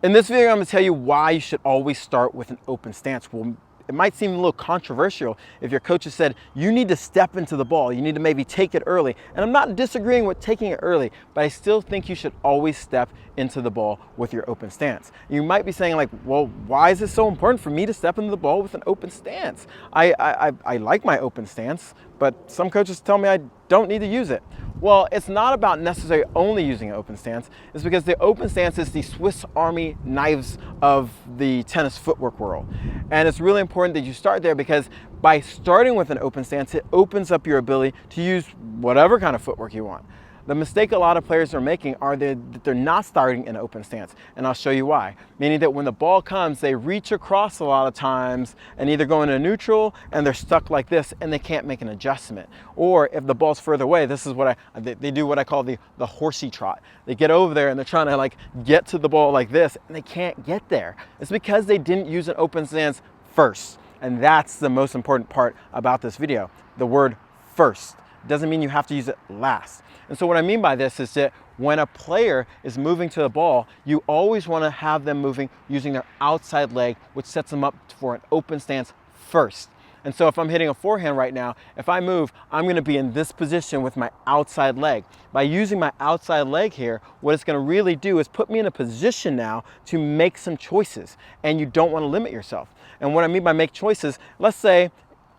In this video, I'm going to tell you why you should always start with an open stance. Well, it might seem a little controversial if your coach has said, you need to step into the ball, you need to maybe take it early. And I'm not disagreeing with taking it early, but I still think you should always step into the ball with your open stance. You might be saying like, well, why is it so important for me to step into the ball with an open stance? I like my open stance, but some coaches tell me I don't need to use it. Well, it's not about necessarily only using an open stance. It's because the open stance is the Swiss Army knives of the tennis footwork world. And it's really important that you start there because by starting with an open stance, it opens up your ability to use whatever kind of footwork you want. The mistake a lot of players are making are that they're not starting in an open stance, and I'll show you why. Meaning that when the ball comes, they reach across a lot of times and either go into neutral and they're stuck like this and they can't make an adjustment. Or if the ball's further away, this is what they do what I call the horsey trot. They get over there and they're trying to like get to the ball like this and they can't get there. It's because they didn't use an open stance first. And that's the most important part about this video, the word first. Doesn't mean you have to use it last. And so what I mean by this is that when a player is moving to the ball, you always want to have them moving using their outside leg, which sets them up for an open stance first. And so if I'm hitting a forehand right now, if I move, I'm going to be in this position with my outside leg. By using my outside leg here, what it's going to really do is put me in a position now to make some choices. And you don't want to limit yourself. And what I mean by make choices, let's say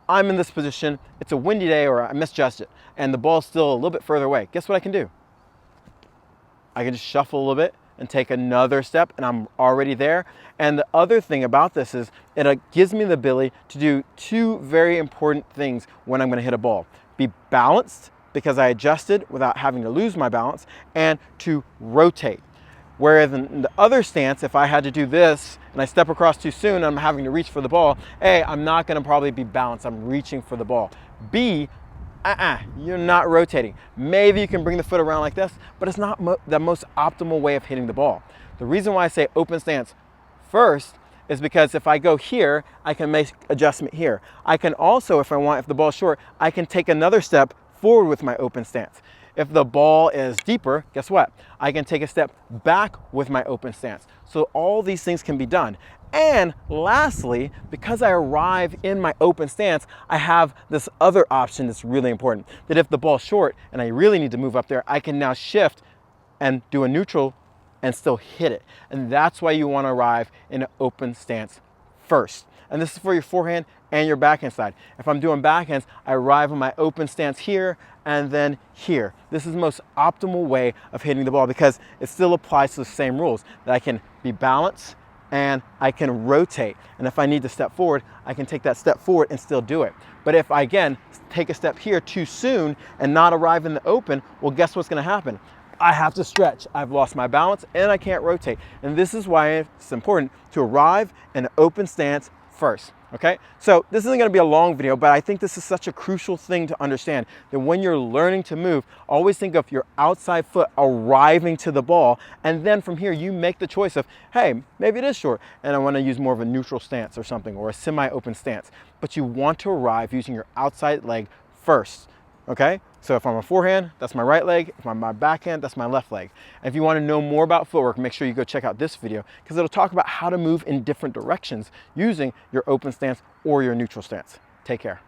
I'm in this position, it's a windy day or I misjudged it, and the ball's still a little bit further away. Guess what I can do? I can just shuffle a little bit and take another step and I'm already there. And the other thing about this is it gives me the ability to do two very important things when I'm gonna hit a ball. Be balanced because I adjusted without having to lose my balance, and to rotate. Whereas in the other stance, if I had to do this and I step across too soon and I'm having to reach for the ball, A, I'm not gonna probably be balanced, I'm reaching for the ball. B, you're not rotating. Maybe you can bring the foot around like this, but it's not the most optimal way of hitting the ball. The reason why I say open stance first is because if I go here, I can make adjustment here. I can also, if the ball's short, I can take another step forward with my open stance. If the ball is deeper, guess what? I can take a step back with my open stance. So all these things can be done. And lastly, because I arrive in my open stance, I have this other option that's really important. That if the ball's short and I really need to move up there, I can now shift and do a neutral and still hit it. And that's why you want to arrive in an open stance first. And this is for your forehand and your backhand side. If I'm doing backhands, I arrive in my open stance here and then here. This is the most optimal way of hitting the ball because it still applies to the same rules, that I can be balanced and I can rotate. And if I need to step forward, I can take that step forward and still do it. But if I, again, take a step here too soon and not arrive in the open, well, guess what's gonna happen? I have to stretch. I've lost my balance and I can't rotate. And this is why it's important to arrive in an open stance first, okay? So this isn't gonna be a long video, but I think this is such a crucial thing to understand, that when you're learning to move, always think of your outside foot arriving to the ball, and then from here you make the choice of, hey, maybe it is short, and I wanna use more of a neutral stance or something, or a semi-open stance. But you want to arrive using your outside leg first, okay? So if I'm a forehand, that's my right leg. If I'm my backhand, that's my left leg. And if you want to know more about footwork, make sure you go check out this video because it'll talk about how to move in different directions using your open stance or your neutral stance. Take care.